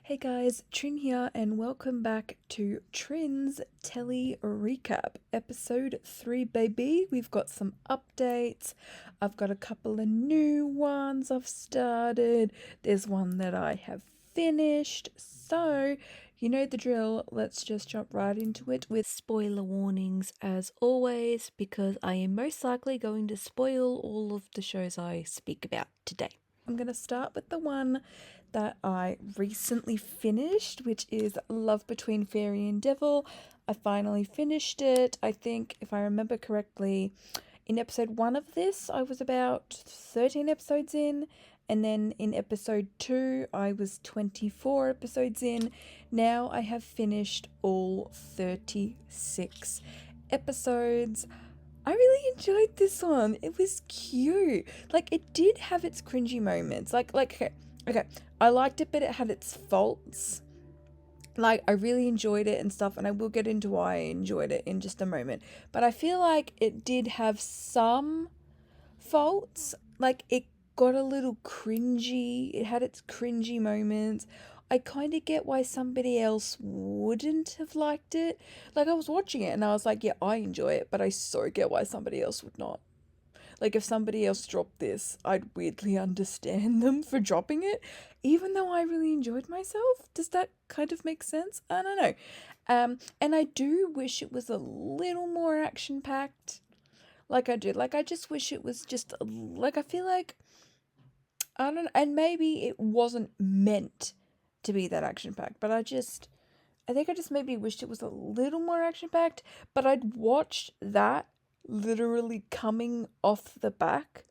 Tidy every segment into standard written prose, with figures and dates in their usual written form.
Hey guys, Trin here, and welcome back to Trin's Telly Recap. Episode 3, baby. We've got some updates. I've got a couple of new ones I've started. There's one that I have finished. So, you know the drill. Let's just jump right into it with spoiler warnings as always, because I am most likely going to spoil all of the shows I speak about today. I'm going to start with the one that I recently finished, which is Love Between Fairy and Devil. I finally finished it. I think, if I remember correctly, in episode 1 of this, I was about 13 episodes in. And then in episode 2, I was 24 episodes in. Now I have finished all 36 episodes. I really enjoyed this one. It was cute. Like, it did have its cringy moments. Okay. I liked it, but it had its faults. Like, I really enjoyed it and stuff, and I will get into why I enjoyed it in just a moment. But I feel like it did have some faults. Like, it got a little cringy. It had its cringy moments. I kind of get why somebody else wouldn't have liked it. Like, I was watching it and I was like, yeah, I enjoy it, but I so get why somebody else would not. Like, if somebody else dropped this, I'd weirdly understand them for dropping it, even though I really enjoyed myself. Does that kind of make sense? I don't know. And I do wish it was a little more action packed. Like, I do. Like, I just wish it was just, like, I feel like, I don't know, and maybe it wasn't meant to be that action packed, but I think I just maybe wished it was a little more action packed, but I'd watched that literally coming off the back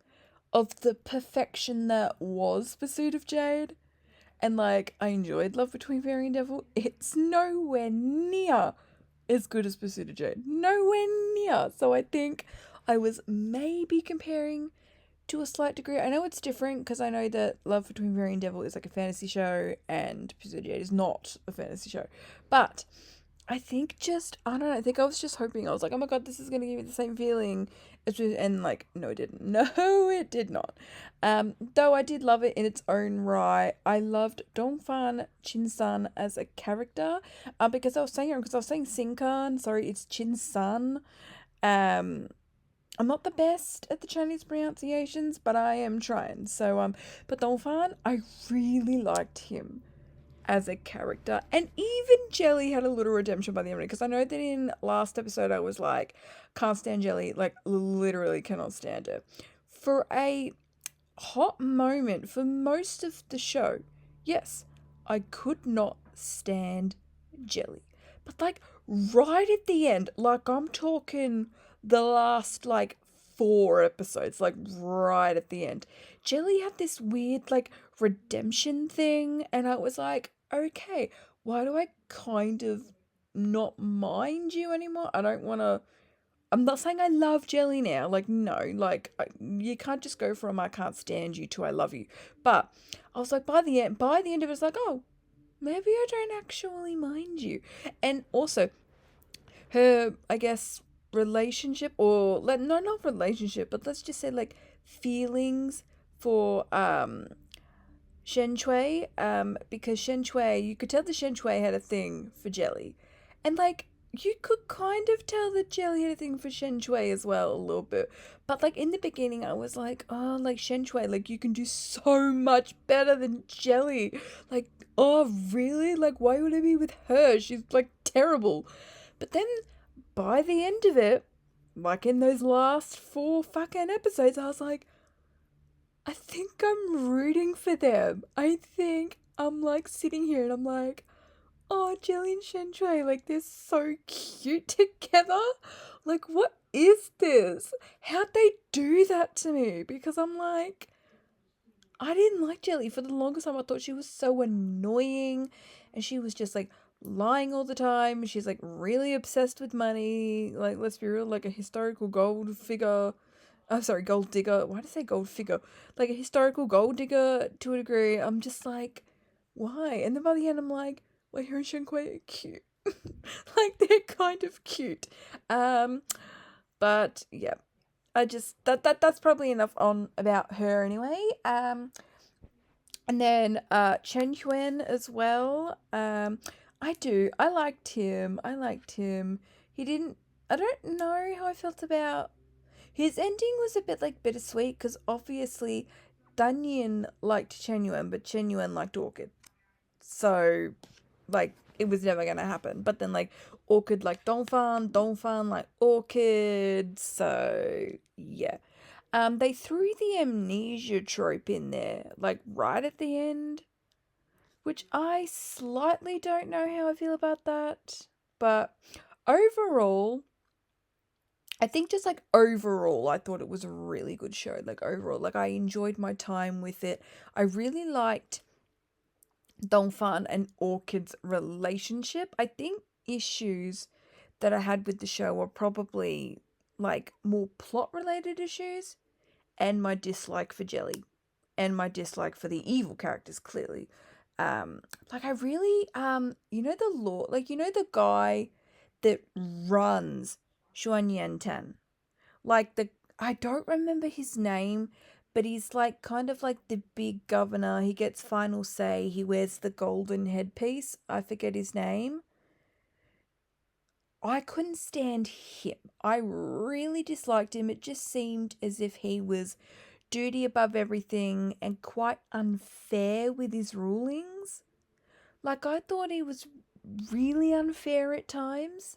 of the perfection that was Pursuit of Jade. And like, I enjoyed Love Between Fairy and Devil. It's nowhere near as good as Pursuit of Jade. Nowhere near. So I think I was maybe comparing to a slight degree. I know it's different because I know that Love Between Fairy and Devil is like a fantasy show and Pursuit of Jade is not a fantasy show. But I think I don't know, I think I was just hoping, I was like, oh my god, this is going to give me the same feeling. And like, no, it didn't. No, it did not. Though I did love it in its own right. I loved Dongfan Chin-san as a character. Because I was saying Sinkan, sorry, it's Chin-san. Um, I'm not the best at the Chinese pronunciations, but I am trying. But Dongfan, I really liked him as a character. And even Jelly had a little redemption by the end of it. Because I know that in last episode I was like, can't stand Jelly. Like, literally cannot stand it. For a hot moment for most of the show, yes, I could not stand Jelly. But like, right at the end, like, I'm talking the last like 4 episodes, like right at the end, Jelly had this weird like redemption thing, and I was like, okay, why do I kind of not mind you anymore? I don't want to. I'm not saying I love Jelly now. Like, no, like, you can't just go from I can't stand you to I love you. But I was like, by the end of it, it's like, oh, maybe I don't actually mind you. And also, her, I guess, relationship, or no, not relationship, but let's just say like feelings for Shen Chui, because Shen Chui, you could tell that Shen Chui had a thing for Jelly, and like, you could kind of tell that Jelly had a thing for Shen Chui as well, a little bit. But like, in the beginning, I was like, oh, like, Shen Chui, like, you can do so much better than Jelly. Like, oh, really? Like, why would I be with her? She's like terrible. But then by the end of it, like in those last 4 fucking episodes, I was like, I think I'm rooting for them. I think I'm like sitting here and I'm like, oh, Jelly and Shenhui, like, they're so cute together. Like, what is this? How'd they do that to me? Because I'm like, I didn't like Jelly. For the longest time, I thought she was so annoying. And she was just like lying all the time. She's like really obsessed with money. Like, let's be real, like a historical gold figure. Oh, sorry, gold digger. Why did I say gold figure? Like a historical gold digger to a degree. I'm just like, why? And then by the end, I'm like, well, her and Shenhui are cute. Like, they're kind of cute. But yeah, I just that's probably enough on about her anyway. And then Chen Yuan as well. I liked him. I liked him. He didn't. I don't know how I felt about his ending. Was a bit like bittersweet because obviously Dunyan liked Chen Yuan, but Chen Yuan liked Orchid. So like it was never gonna happen. But then like Orchid like Dongfan, Dongfan like Orchid. So yeah. They threw the amnesia trope in there, like right at the end, which I slightly don't know how I feel about that. But overall, I think just like overall, I thought it was a really good show. Like overall, like I enjoyed my time with it. I really liked Dongfan and Orchid's relationship. I think issues that I had with the show were probably like more plot related issues and my dislike for Jelly and my dislike for the evil characters clearly. Like I really the law, like the guy that runs Xuan like the I don't remember his name, but he's like kind of like the big governor. He gets final say. He wears the golden headpiece. I forget his name. I couldn't stand him. I really disliked him. It just seemed as if he was duty above everything and quite unfair with his rulings. Like, I thought he was really unfair at times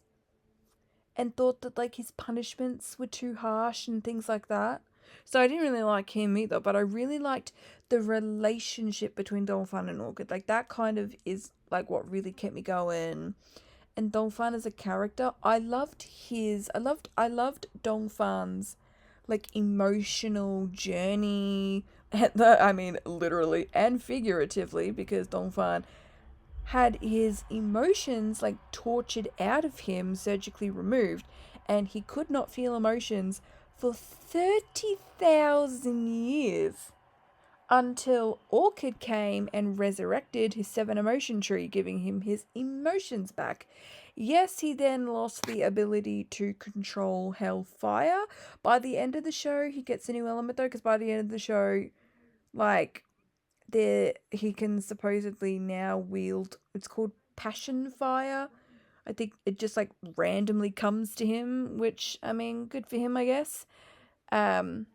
and thought that, like, his punishments were too harsh and things like that. So I didn't really like him either, but I really liked the relationship between Dolphin and Orchid. Like, that kind of is, like, what really kept me going. And Dongfan as a character, I loved Dongfan's like emotional journey. I mean, literally and figuratively, because Dongfan had his emotions like tortured out of him, surgically removed, and he could not feel emotions for 30,000 years until Orchid came and resurrected his seven emotion tree, giving him his emotions back. Yes, he then lost the ability to control hellfire. By the end of the show, he gets a new element though, because by the end of the show, like he can supposedly now wield. It's called passion fire. I think it just like randomly comes to him, which I mean, good for him, I guess. Um,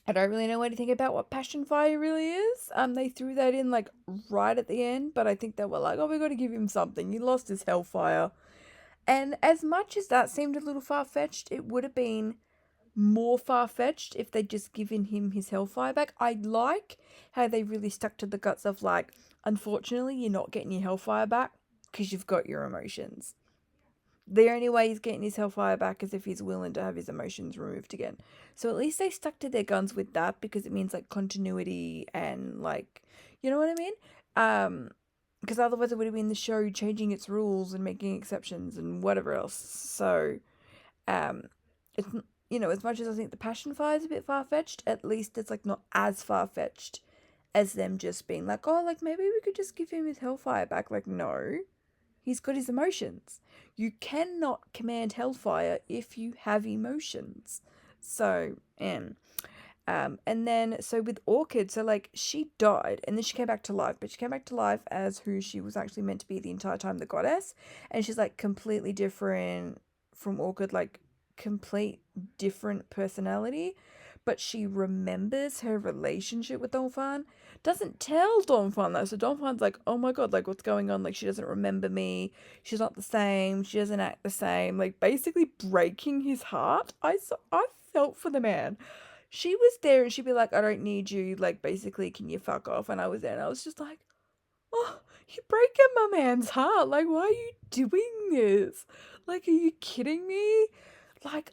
I don't really know anything about what passion fire really is. They threw that in like right at the end, but I think they were like, "Oh, we got to give him something. He lost his hellfire." And as much as that seemed a little far fetched, it would have been more far fetched if they'd just given him his hellfire back. I like how they really stuck to the guts of like, unfortunately, you're not getting your hellfire back because you've got your emotions. The only way he's getting his hellfire back is if he's willing to have his emotions removed again. So at least they stuck to their guns with that because it means like continuity and like, you know what I mean? Because otherwise it would have been the show changing its rules and making exceptions and whatever else. So, um, it's as much as I think the passion fire is a bit far fetched, at least it's like not as far fetched as them just being like, oh, like maybe we could just give him his hellfire back. Like, no, he's got his emotions. You cannot command hellfire if you have emotions. So, and then so with Orchid, so like she died and then she came back to life, but she came back to life as who she was actually meant to be the entire time, the goddess, and she's like completely different from Orchid, like complete different personality, but she remembers her relationship with Donphan. Doesn't tell Donphan though, so Donphan's like, oh my god, like what's going on? Like she doesn't remember me. She's not the same. She doesn't act the same. Like basically breaking his heart. I felt for the man. She was there and she'd be like, I don't need you. Like basically, can you fuck off? And I was there and I was just like, oh, you're breaking my man's heart. Like, why are you doing this? Like, are you kidding me? Like,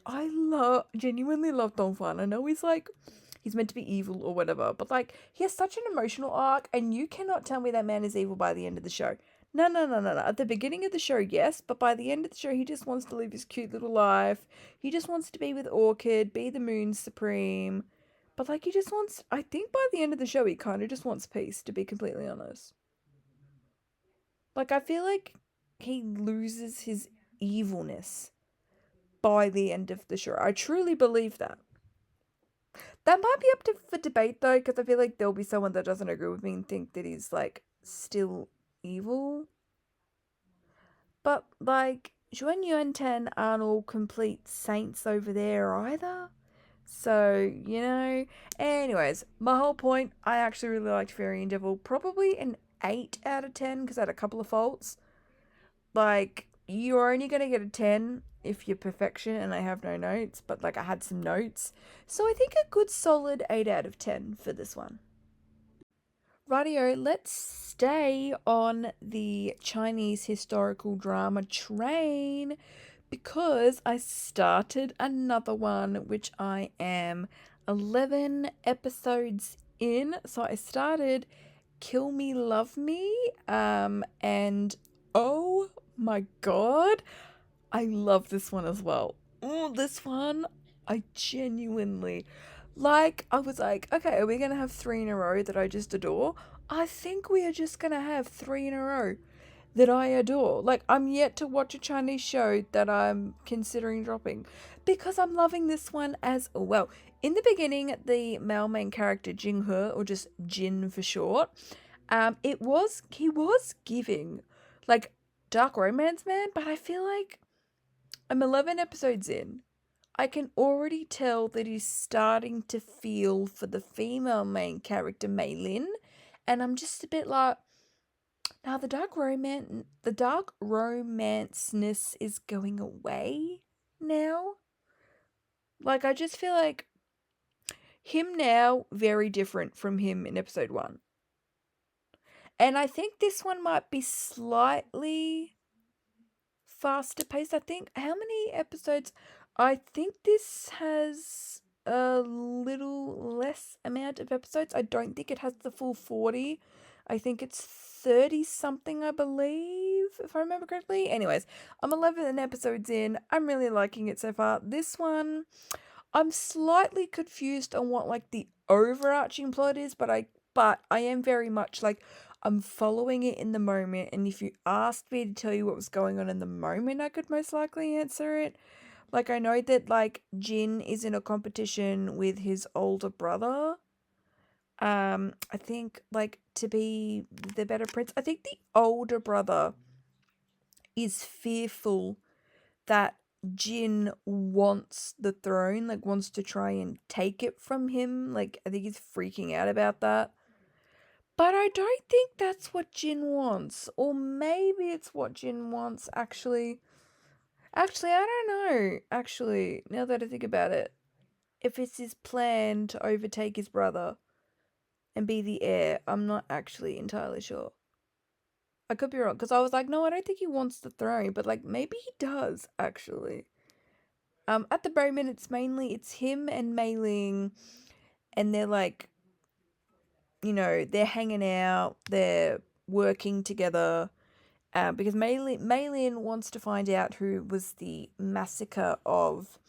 genuinely love Don Juan. I know he's meant to be evil or whatever, but like, he has such an emotional arc, and you cannot tell me that man is evil by the end of the show. No, no, no, no, no. At the beginning of the show, yes, but by the end of the show, he just wants to live his cute little life. He just wants to be with Orchid, be the Moon's Supreme. But like, he just wants, I think by the end of the show, he kind of just wants peace, to be completely honest. Like, I feel like he loses his evilness by the end of the show. I truly believe that. That might be up to for debate though, because I feel like there'll be someone that doesn't agree with me and think that he's like still evil. But like Juan Yuan Ten aren't all complete saints over there either. So, anyways, my whole point, I actually really liked Fairy and Devil. Probably an 8 out of 10 because I had a couple of faults. Like, you're only going to get a 10 if you're perfection, and I have no notes, but like I had some notes. So I think a good solid 8 out of 10 for this one. Rightio, let's stay on the Chinese historical drama train because I started another one, which I am 11 episodes in. So I started Kill Me, Love Me, and oh my god, I love this one as well. Oh, this one, I genuinely like. I was like, okay, are we gonna have three in a row that I just adore? I think we are just gonna have three in a row that I adore. Like, I'm yet to watch a Chinese show that I'm considering dropping because I'm loving this one as well. In the beginning, the male main character Jing He, or just Jin for short, he was giving like dark romance man, but I feel like I'm 11 episodes in. I can already tell that he's starting to feel for the female main character Mei Lin, and I'm just a bit like, now the dark romanceness is going away now. Like I just feel like him now very different from him in episode 1. And I think this one might be slightly faster paced. I think how many episodes? I think this has a little less amount of episodes. I don't think it has the full 40. I think it's 30 something, I believe, if I remember correctly. Anyways, I'm 11 episodes in. I'm really liking it so far. This one, I'm slightly confused on what like the overarching plot is, but I am very much like I'm following it in the moment, and if you asked me to tell you what was going on in the moment, I could most likely answer it. Like I know that like Jin is in a competition with his older brother. I think like to be the better prince. I think the older brother is fearful that Jin wants the throne, like wants to try and take it from him. Like I think he's freaking out about that. But I don't think that's what Jin wants. Or maybe it's what Jin wants, actually. Actually, I don't know. Actually, now that I think about it, if it's his plan to overtake his brother and be the heir, I'm not actually entirely sure. I could be wrong, because I was like, no, I don't think he wants the throne, but like maybe he does, actually. At the moment, it's him and Mei Ling, and they're like, they're hanging out, they're working together, because Mei Lin wants to find out who was the massacre of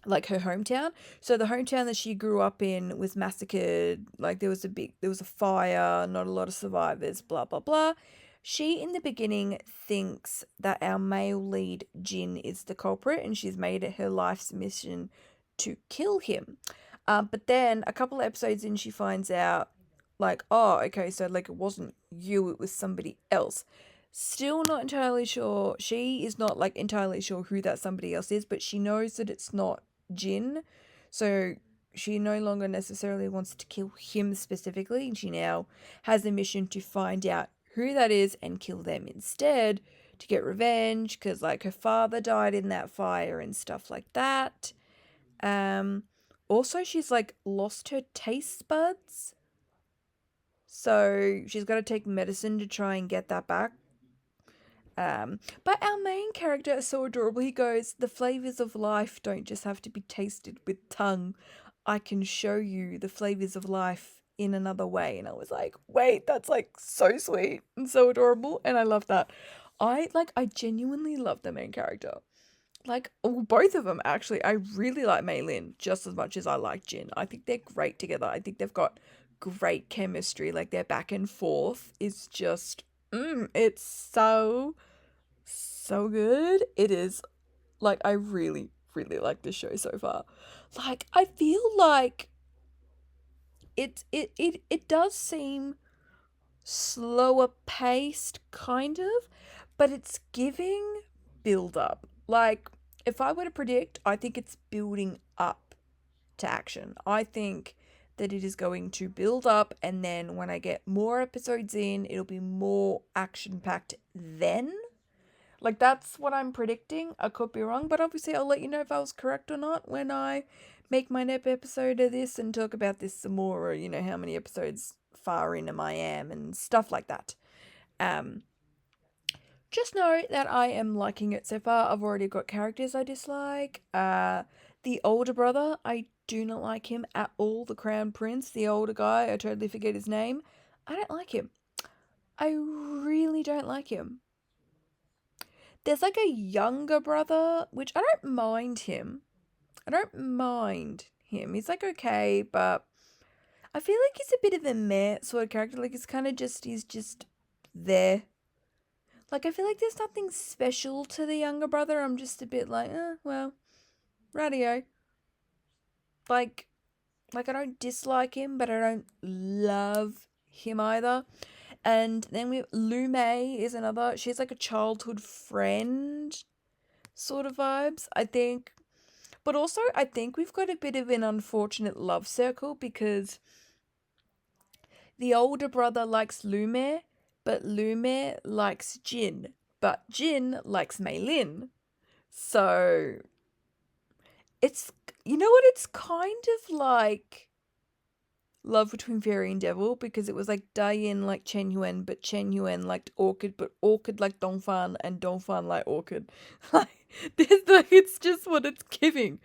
like her hometown. So the hometown that she grew up in was massacred. Like there was a fire, not a lot of survivors, blah blah blah. She in the beginning thinks that our male lead Jin is the culprit, and she's made it her life's mission to kill him. But then a couple of episodes in, she finds out like, oh, okay, so like it wasn't you, it was somebody else. Still not entirely sure. She is not like entirely sure who that somebody else is, but she knows that it's not Jin. So she no longer necessarily wants to kill him specifically, and she now has a mission to find out who that is and kill them instead to get revenge because like her father died in that fire and stuff like that. Um Also she's like lost her taste buds. So she's got to take medicine to try and get that back. But our main character is so adorable. He goes, the flavors of life don't just have to be tasted with tongue. I can show you the flavors of life in another way. And I was like, wait, that's like so sweet and so adorable. And I love that. I genuinely love the main character. Like, well, both of them actually. I really like Mei Lin just as much as I like Jin. I think they're great together. I think they've got great chemistry. Like their back and forth is just, it's so good. It is like I really, really like this show so far. Like, I feel like it does seem slower paced, kind of, but it's giving build up. Like, if I were to predict, I think it's building up to action. I think that it is going to build up, and then when I get more episodes in, it'll be more action packed then. Like, that's what I'm predicting. I could be wrong, but obviously I'll let you know if I was correct or not when I make my next episode of this and talk about this some more, or, you know, how many episodes far in I am and stuff like that. Um, just know that I am liking it so far. I've already got characters I dislike. The older brother, I do not like him at all. The Crown Prince, the older guy, I totally forget his name. I don't like him. I really don't like him. There's like a younger brother, which I don't mind him. I don't mind him. He's like okay, but I feel like he's a bit of a meh sort of character. Like he's just there. Like, I feel like there's nothing special to the younger brother. I'm just a bit like, well, radio. Like, I don't dislike him, but I don't love him either. And then Lume is another. She's like a childhood friend sort of vibes, I think. But also, I think we've got a bit of an unfortunate love circle because the older brother likes Lume, but Lume likes Jin, but Jin likes Meilin. So it's, you know what, it's kind of like Love Between Fairy and Devil, because it was like Dayin liked Chen Yuan, but Chen Yuan liked Orchid, but Orchid liked Dongfan, and Dongfan liked Orchid. Like, it's just what it's giving.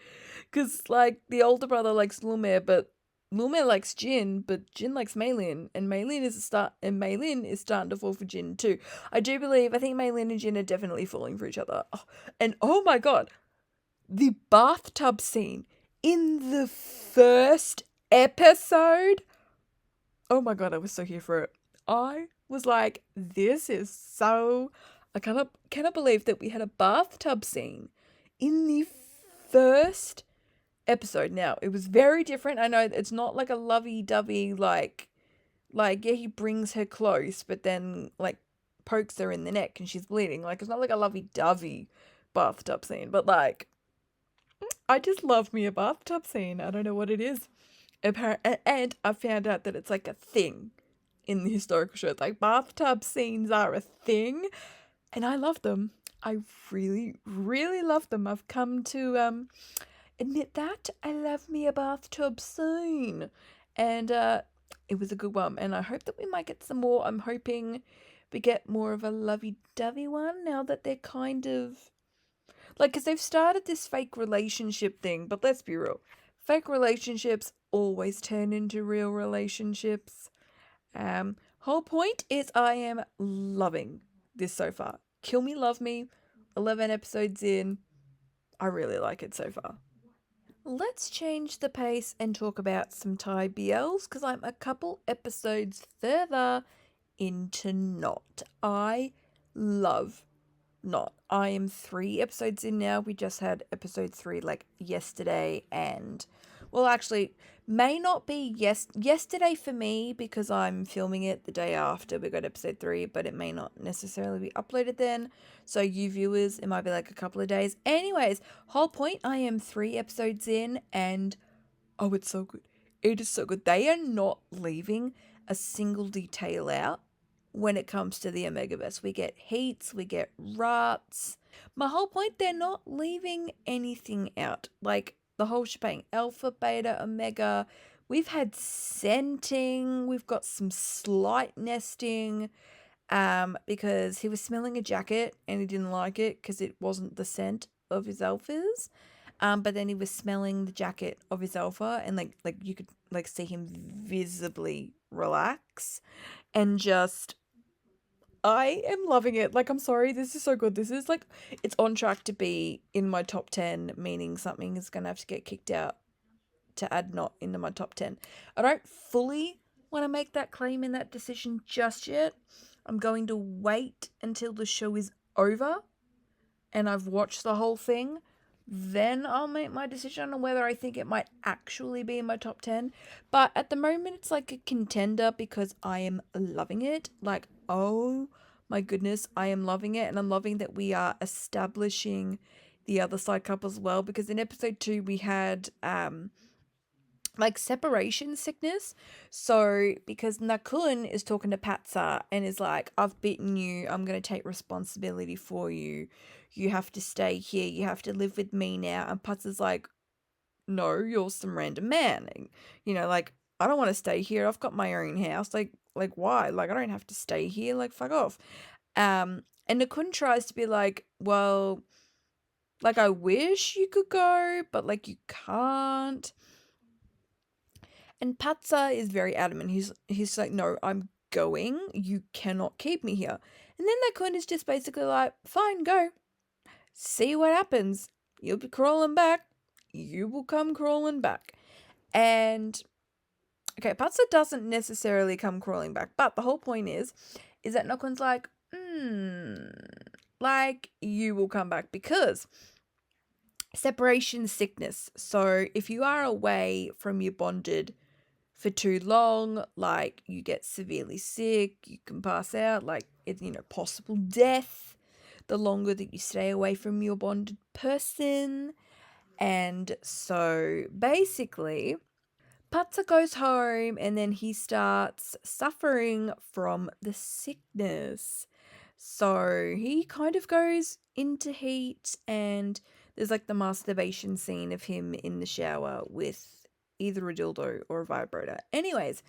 Because, like, the older brother likes Lume, but Lume likes Jin, but Jin likes Meilin, and Meilin is starting to fall for Jin too. I think Meilin and Jin are definitely falling for each other. Oh, and oh my god, the bathtub scene in the first episode. Oh my god, I was so here for it. I was like, this is so... I cannot believe that we had a bathtub scene in the first episode. Now, it was very different. I know it's not like a lovey-dovey, like, yeah, he brings her close, but then, like, pokes her in the neck and she's bleeding. Like, it's not like a lovey-dovey bathtub scene, but, like, I just love me a bathtub scene. I don't know what it is. And I found out that it's like a thing in the historical shows. Like, bathtub scenes are a thing, and I love them. I really, really love them. I've come to admit that I love me a bathtub scene, and it was a good one. And I hope that we might get some more. I'm hoping we get more of a lovey-dovey one now that they're kind of like, because they've started this fake relationship thing. But let's be real, fake relationships always turn into real relationships. Whole point is I am loving this so far. Kill Me Love Me, 11 episodes in. I really like it so far. Let's change the pace and talk about some Thai BLs, because I'm a couple episodes further into Not. I love Not. I am 3 episodes in now. We just had episode 3 like yesterday, and well, actually, may not be yesterday for me because I'm filming it the day after we got episode 3, but it may not necessarily be uploaded then. So you viewers, it might be like a couple of days. Anyways, whole point, I am 3 episodes in, and oh, it's so good. It is so good. They are not leaving a single detail out when it comes to the Omegaverse. We get heats, we get rats. My whole point, they're not leaving anything out. Like, the whole shebang. Alpha, beta, omega. We've had scenting. We've got some slight nesting. Because he was smelling a jacket and he didn't like it because it wasn't the scent of his alphas. But then he was smelling the jacket of his alpha, and like you could like see him visibly relax, and just I am loving it. Like, I'm sorry, this is so good. This is like, it's on track to be in my top 10, meaning something is going to have to get kicked out to add Not into my top 10. I don't fully want to make that claim in that decision just yet. I'm going to wait until the show is over and I've watched the whole thing then I'll make my decision on whether I think it might actually be in my top 10. But at the moment, it's like a contender because I am loving it. Like, oh my goodness, I am loving it. And I'm loving that we are establishing the other side couple as well. Because in episode 2, we had like separation sickness. So because Nakun is talking to Patsa and is like, I've beaten you, I'm going to take responsibility for you. You have to stay here. You have to live with me now. And Patsa's like, no, you're some random man. And, like, I don't want to stay here. I've got my own house. Like why? Like, I don't have to stay here. Like, fuck off. And Nakun tries to be like, well, like, I wish you could go, but like you can't. And Patsa is very adamant. He's like, no, I'm going. You cannot keep me here. And then Nakun is just basically like, fine, go. See what happens. You'll be crawling back. You will come crawling back. And okay, Patsa doesn't necessarily come crawling back, but the whole point is that Nakun's like, like you will come back because separation sickness. So if you are away from your bonded for too long, like you get severely sick, you can pass out, like it's, possible death the longer that you stay away from your bonded person. And so basically, Patsa goes home and then he starts suffering from the sickness. So he kind of goes into heat, and there's like the masturbation scene of him in the shower with either a dildo or a vibrator. Anyways,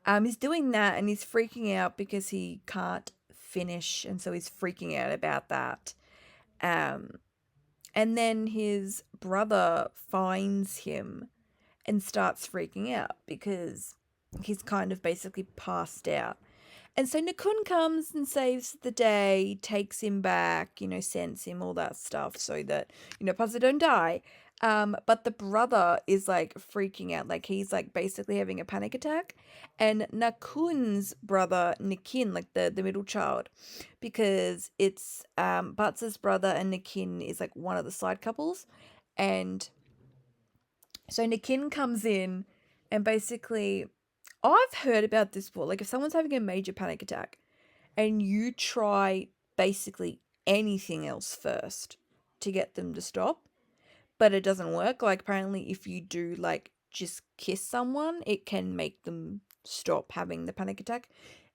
he's doing that and he's freaking out because he can't finish, and so he's freaking out about that. Um, and then his brother finds him and starts freaking out because he's kind of basically passed out. And so Nakun comes and saves the day, takes him back, sends him all that stuff so that, Puzzle don't die. But the brother is like freaking out, like he's like basically having a panic attack. And Nakun's brother, Nikin, like the middle child, because it's Batsa's brother and Nikin is like one of the side couples. And so Nikin comes in and basically, I've heard about this before. Like if someone's having a major panic attack and you try basically anything else first to get them to stop, but it doesn't work. Like apparently if you do like just kiss someone, it can make them stop having the panic attack.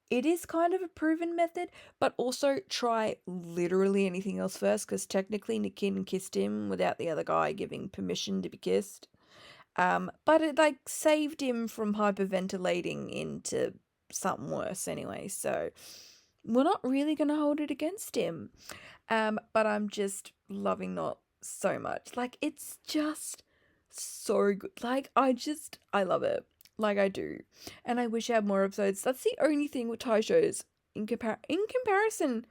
It is kind of a proven method, but also try literally anything else first because technically Nikin kissed him without the other guy giving permission to be kissed. But it like saved him from hyperventilating into something worse anyway, so we're not really gonna hold it against him. But I'm just loving Not so much. Like it's just so good. Like I love it. Like I do. And I wish I had more episodes. That's the only thing with Thai shows in comparison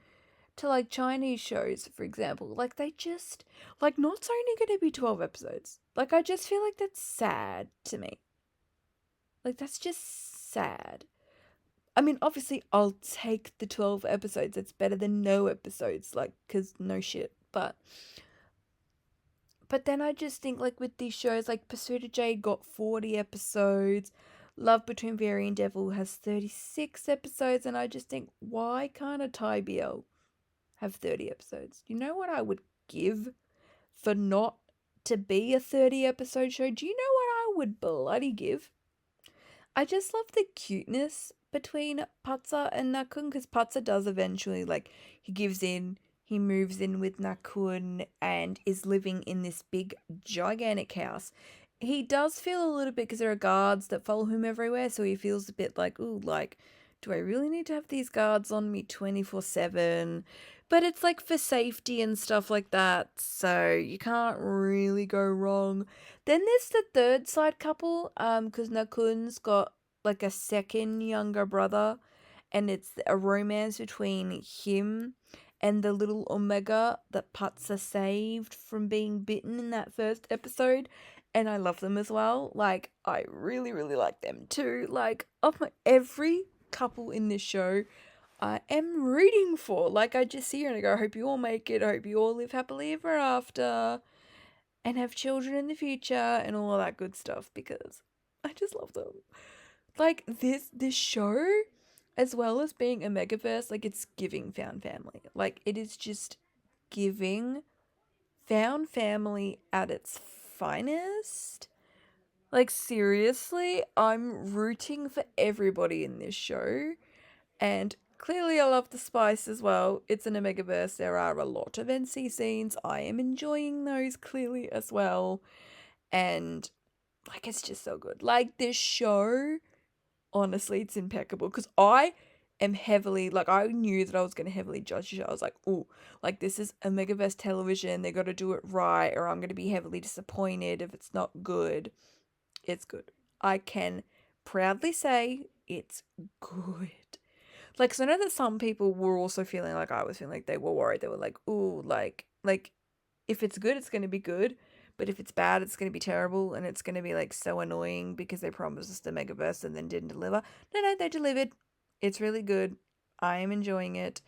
to like Chinese shows, for example. Like they just Not's only gonna be 12 episodes. Like I just feel like that's sad to me. Like that's just sad. I mean, obviously I'll take the 12 episodes. It's better than no episodes, like, cause no shit. But then I just think like with these shows, like Pursuit of Jade got 40 episodes. Love Between Fairy and Devil has 36 episodes, and I just think, why can't a Thai BL have 30 episodes? You know what I would give for not to be a 30 episode show? Do you know what I would bloody give? I just love the cuteness between Patsa and Nakun, because Patsa does eventually, like, he gives in, he moves in with Nakun and is living in this big, gigantic house. He does feel a little bit, because there are guards that follow him everywhere, so he feels a bit like, ooh, like, do I really need to have these guards on me 24/7? But it's like for safety and stuff like that, so you can't really go wrong. Then there's the third side couple, because Nakun's got like a second younger brother, and it's a romance between him and the little Omega that Patsa saved from being bitten in that first episode. And I love them as well. Like, I really, really like them too. Like, of every couple in this show, I am rooting for. Like, I just see her and I go, I hope you all make it. I hope you all live happily ever after. and have children in the future and all of that good stuff because I just love them. Like this show, as well as being a megaverse, like it's giving found family. Like it is just giving found family at its finest. Like seriously, I'm rooting for everybody in this show. And clearly I love the spice as well. It's in a megaverse. There are a lot of NC scenes. I am enjoying those clearly as well. And like it's just so good. Like this show, honestly, it's impeccable because I am heavily like I knew that I was gonna heavily judge the show. I was like, oh, like this is a megaverse television. They gotta do it right, or I'm gonna be heavily disappointed if it's not good. It's good. I can proudly say it's good. Like, so I know that some people were also feeling like I was feeling like they were worried. They were like, ooh, like if it's good, it's going to be good. But if it's bad, it's going to be terrible. And it's going to be like so annoying because they promised us the megaverse and then didn't deliver. No, they delivered. It's really good. I am enjoying it.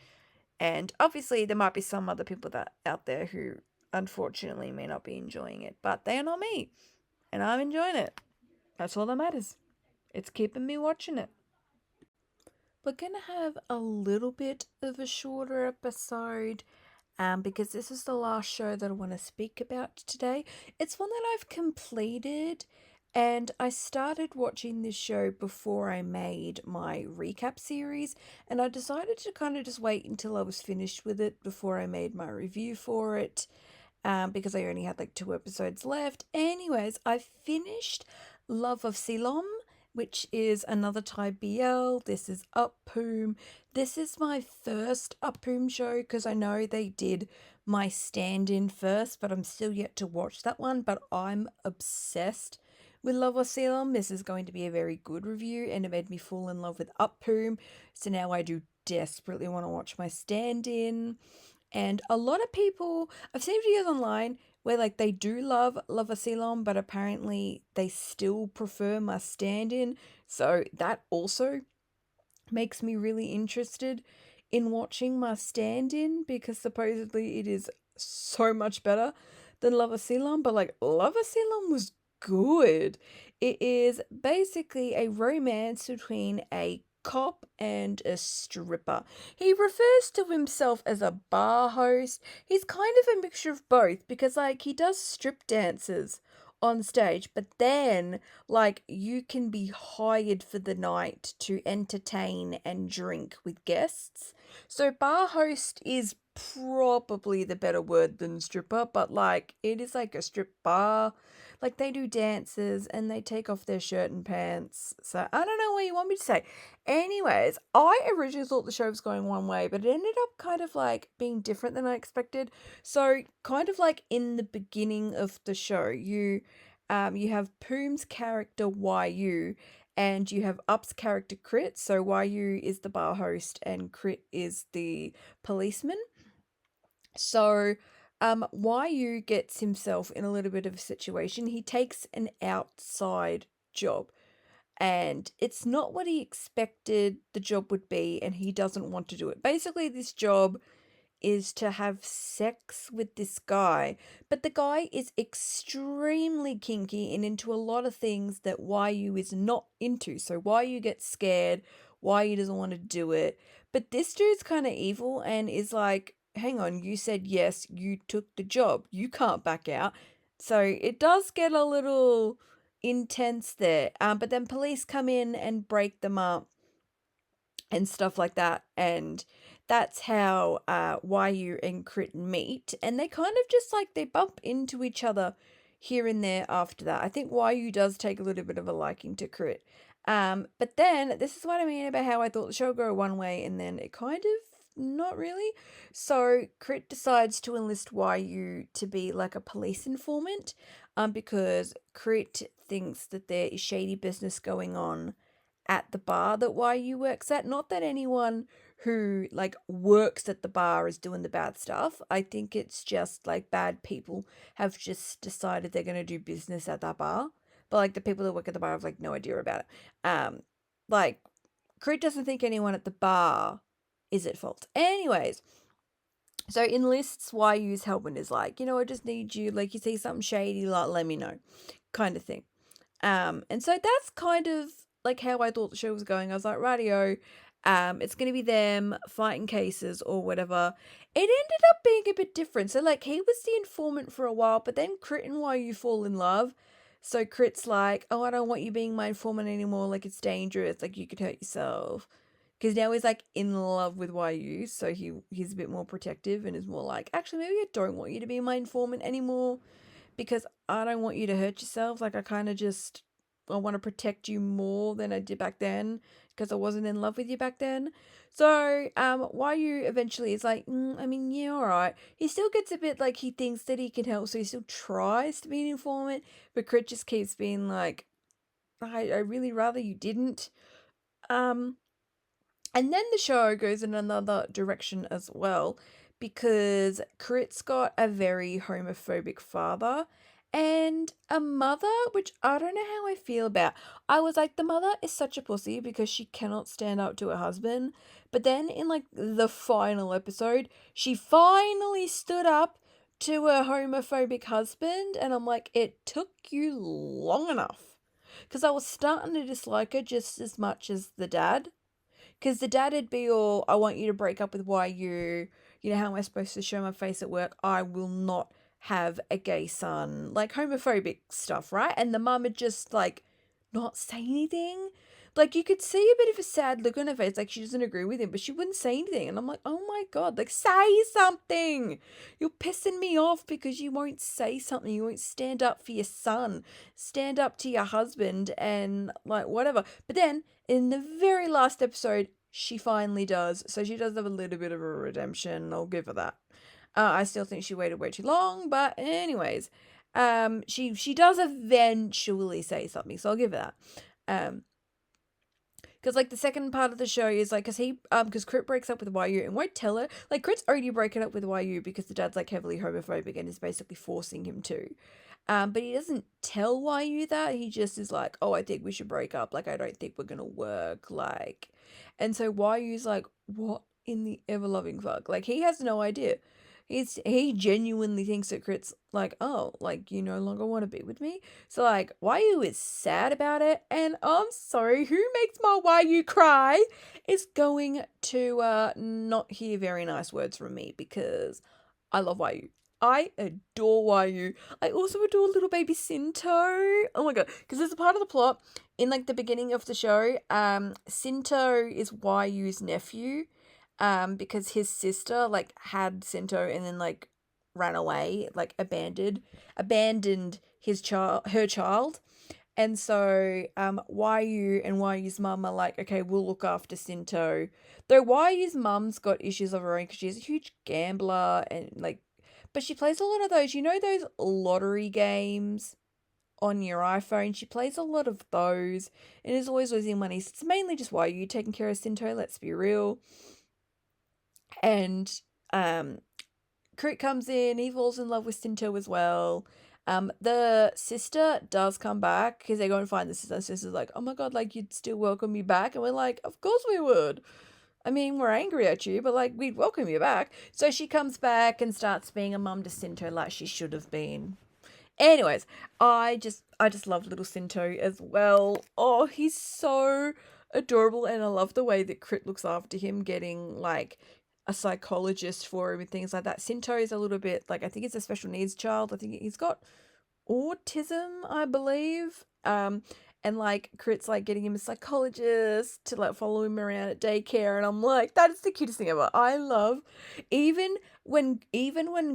And obviously, there might be some other people that out there who unfortunately may not be enjoying it, but they are not me. And I'm enjoying it. That's all that matters. It's keeping me watching it. We're going to have a little bit of a shorter episode because this is the last show that I want to speak about today. It's one that I've completed, and I started watching this show before I made my recap series, and I decided to kind of just wait until I was finished with it before I made my review for it. Because I only had like 2 episodes left. Anyways, I finished Love of Silom, which is another Thai BL. This is Uppoom. This is my first Uppoom show because I know they did my stand-in first, but I'm still yet to watch that one. But I'm obsessed with Love of Silom. This is going to be a very good review, and it made me fall in love with Uppoom. So now I do desperately want to watch my stand-in. And a lot of people, I've seen videos online where like they do love a Ceylon, but apparently they still prefer my stand-in. So that also makes me really interested in watching my stand-in because supposedly it is so much better than Love a Ceylon. But like Love a Ceylon was good. It is basically a romance between a cop and a stripper. He refers to himself as a bar host. He's kind of a mixture of both because like he does strip dances on stage, but then like you can be hired for the night to entertain and drink with guests. So bar host is probably the better word than stripper, but like it is like a strip bar. Like they do dances and they take off their shirt and pants. So I don't know what you want me to say. Anyways, I originally thought the show was going one way, but it ended up kind of like being different than I expected. So kind of like in the beginning of the show, you have Poom's character YU and you have Up's character Crit. So YU is the bar host and Crit is the policeman. So YU gets himself in a little bit of a situation. He takes an outside job and it's not what he expected the job would be and he doesn't want to do it. Basically, this job is to have sex with this guy, but the guy is extremely kinky and into a lot of things that YU is not into. So YU gets scared, YU doesn't want to do it. But this dude's kind of evil and is like, hang on, you said yes, you took the job, you can't back out. So it does get a little intense there. But then police come in and break them up and stuff like that. And that's how YU and Crit meet. And they kind of just like they bump into each other here and there after that. I think YU does take a little bit of a liking to Crit. But then this is what I mean about how I thought the show would go one way and then it kind of not really. So Crit decides to enlist YU to be like a police informant because Crit thinks that there is shady business going on at the bar that YU works at. Not that anyone who like works at the bar is doing the bad stuff. I think it's just like bad people have just decided they're gonna do business at that bar. But like the people that work at the bar have like no idea about it. Like Crit doesn't think anyone at the bar is at fault. Anyways, So enlists Yu's help and is like, I just need you, like you see something shady, like let me know, kind of thing. And so that's kind of like how I thought the show was going. I was like, radio, it's gonna be them fighting cases or whatever. It ended up being a bit different. So like he was the informant for a while, but then Crit and Yu fall in love. So Crit's like, oh, I don't want you being my informant anymore. Like it's dangerous. Like you could hurt yourself. Because now he's like in love with Yu, so he's a bit more protective and is more like, actually, maybe I don't want you to be my informant anymore because I don't want you to hurt yourself. Like, I want to protect you more than I did back then because I wasn't in love with you back then. So, Yu eventually is like, I mean, yeah, all right. He still gets a bit like he thinks that he can help, so he still tries to be an informant, but Crit just keeps being like, I really rather you didn't. Um, and then the show goes in another direction as well because Crit's got a very homophobic father and a mother, which I don't know how I feel about. I was like, the mother is such a pussy because she cannot stand up to her husband. But then in like the final episode, she finally stood up to her homophobic husband. And I'm like, it took you long enough. Because I was starting to dislike her just as much as the dad. Because the dad would be all, I want you to break up with YU. How am I supposed to show my face at work? I will not have a gay son. Like homophobic stuff, right? And the mum would just like not say anything. Like you could see a bit of a sad look on her face, like she doesn't agree with him, but she wouldn't say anything. And I'm like, oh my God, like say something. You're pissing me off because you won't say something. You won't stand up for your son, stand up to your husband, and like whatever. But then in the very last episode, she finally does. So she does have a little bit of a redemption. I'll give her that. I still think she waited way too long, but anyways, she does eventually say something, so I'll give her that. Because like the second part of the show is like, because Crit breaks up with Yu and won't tell her. Like Crit's already breaking up with Yu because the dad's like heavily homophobic and is basically forcing him to. But he doesn't tell Yu that. He just is like, oh, I think we should break up. Like, I don't think we're gonna work. Like, and so Yu's like, what in the ever loving fuck? Like, he has no idea. He genuinely thinks that Crit's like, oh, like you no longer want to be with me. So like, Yu is sad about it, and I'm sorry, who makes my Yu cry is going to not hear very nice words from me because I love Yu. I adore Yu. I also adore little baby Sinto. Oh my god, because there's a part of the plot in like the beginning of the show. Sinto is Yu's nephew, because his sister like had Sinto and then like ran away, like abandoned her child. And so Yu and Yu's mum are like, okay, we'll look after Sinto. Though Yu's mum's got issues of her own because she's a huge gambler and like, but she plays a lot of those, those lottery games on your iPhone. She plays a lot of those and is always losing money. So it's mainly just Yu taking care of Sinto, let's be real. And Crit comes in, he falls in love with Sinto as well. The sister does come back because they go and find the sister. The sister's like, oh my god, like you'd still welcome me back? And we're like, of course we would. I mean, we're angry at you, but like we'd welcome you back. So she comes back and starts being a mum to Sinto like she should have been. Anyways, I just love little Sinto as well. Oh, he's so adorable, and I love the way that Crit looks after him, getting like a psychologist for him and things like that. Sinto is a little bit like, I think it's a special needs child. I think he's got autism, I believe. And like Crit's like getting him a psychologist to like follow him around at daycare, and I'm like, that is the cutest thing ever. I love even when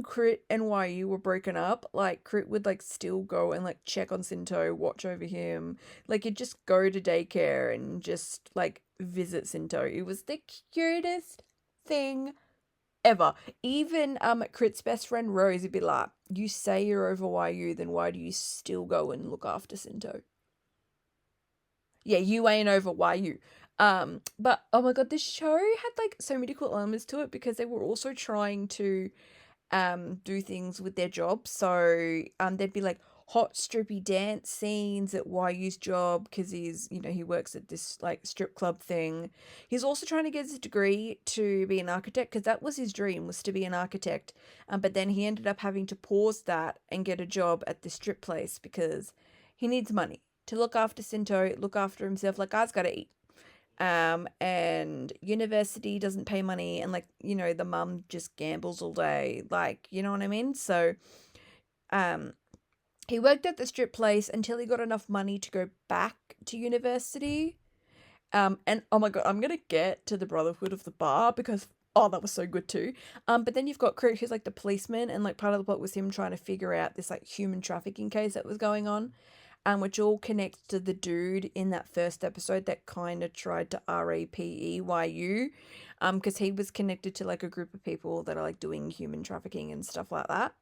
Crit and Yu were broken up, like Crit would like still go and like check on Sinto, watch over him. Like he'd just go to daycare and just like visit Sinto. It was the cutest thing ever. Even Crit's best friend Rose would be like, you say you're over Yu, then why do you still go and look after Sinto? Yeah, you ain't over Yu. But oh my god, this show had like so many cool elements to it because they were also trying to do things with their jobs. So they'd be like hot strippy dance scenes at YU's job because he's, he works at this like strip club thing. He's also trying to get his degree to be an architect because that was his dream, was to be an architect. But then he ended up having to pause that and get a job at the strip place because he needs money to look after Sinto, look after himself. Like, guy's got to eat. And university doesn't pay money, and like, the mum just gambles all day, like, you know what I mean? So, he worked at the strip place until he got enough money to go back to university. And oh my God, I'm gonna get to the Brotherhood of the Bar because that was so good too. But then you've got Kroot, who's like the policeman, and like part of the plot was him trying to figure out this like human trafficking case that was going on, which all connects to the dude in that first episode that kind of tried to RAPEYU, because he was connected to like a group of people that are like doing human trafficking and stuff like that.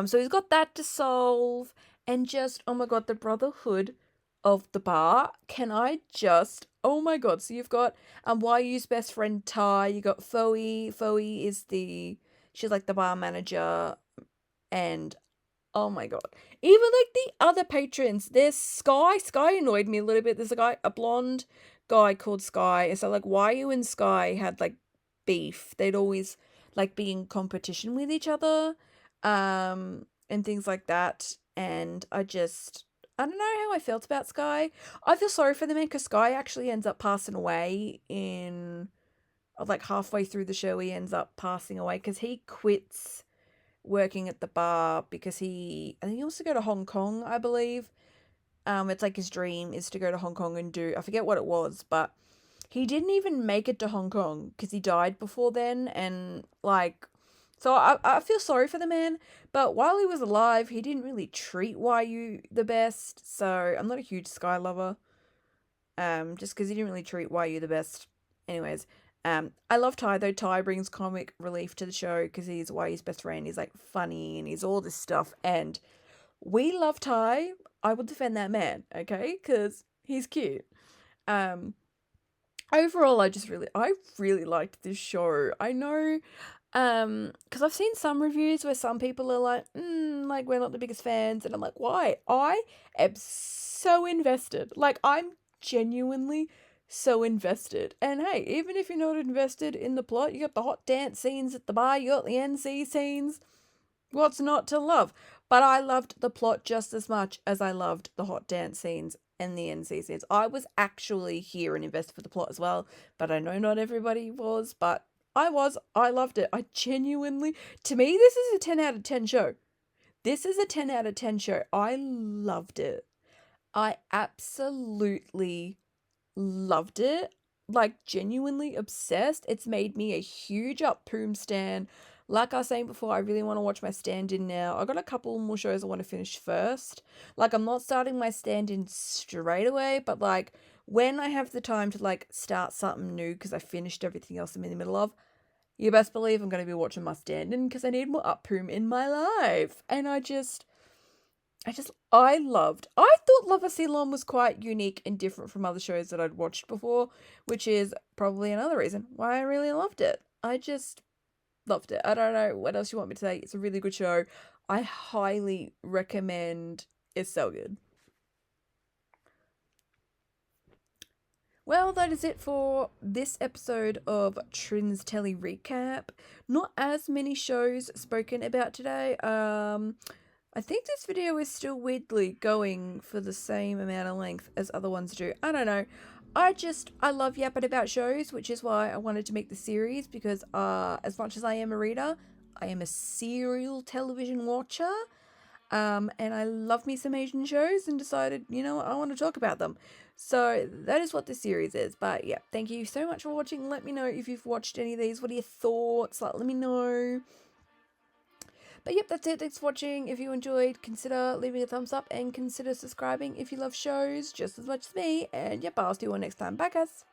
So he's got that to solve, and just, oh my God, the Brotherhood of the Bar. Can I just, oh my God. So you've got YU's best friend Ty, you got Foe. Foe is she's like the bar manager, and oh my God. Even like the other patrons, there's Sky. Sky annoyed me a little bit. There's a blonde guy called Sky. And so like YU and Sky had like beef. They'd always like be in competition with each other, and things like that. And I don't know how I felt about Sky. I feel sorry for the man because Sky actually ends up passing away like halfway through the show. He ends up passing away because he quits working at the bar because I think he wants to go to Hong Kong, I believe. It's like his dream is to go to Hong Kong and I forget what it was, but he didn't even make it to Hong Kong because he died before then, and like, so I feel sorry for the man, but while he was alive, he didn't really treat YU the best, so I'm not a huge Sky lover, just because he didn't really treat YU the best. Anyways, I love Ty though. Ty brings comic relief to the show because he's YU's best friend. He's like funny and he's all this stuff, and we love Ty. I will defend that man, okay? Because he's cute. Overall, I really liked this show. I know, because I've seen some reviews where some people are like, like, we're not the biggest fans, and I'm like, why? I am so invested. Like, I'm genuinely so invested. And hey, even if you're not invested in the plot, you got the hot dance scenes at the bar, you got the NC scenes. What's not to love? But I loved the plot just as much as I loved the hot dance scenes and the NC scenes. I was actually here and invested for the plot as well, but I know not everybody was, but I was. I loved it. I genuinely, to me, this is a 10 out of 10 show. This is a 10 out of 10 show. I loved it. I absolutely loved it. Like, genuinely obsessed. It's made me a huge up Poom stan. Like I was saying before, I really want to watch my stand-in now. I got a couple more shows I want to finish first. Like, I'm not starting my stand-in straight away, but like, when I have the time to like start something new because I finished everything else I'm in the middle of, you best believe I'm going to be watching my stand-in because I need more up Poom in my life. And I thought Love Ceylon was quite unique and different from other shows that I'd watched before, which is probably another reason why I really loved it. I just loved it. I don't know what else you want me to say. It's a really good show. I highly recommend. It's so good. Well, that is it for this episode of Trin's Telly Recap. Not as many shows spoken about today. I think this video is still weirdly going for the same amount of length as other ones do. I don't know. I love yapping about shows, which is why I wanted to make the series, because as much as I am a reader, I am a serial television watcher. And I love me some Asian shows and decided, I want to talk about them. So that is what this series is. But yeah, thank you so much for watching. Let me know if you've watched any of these. What are your thoughts? Let me know. But yep, that's it. Thanks for watching. If you enjoyed, consider leaving a thumbs up and consider subscribing if you love shows just as much as me. And yep, I'll see you all next time. Bye, guys.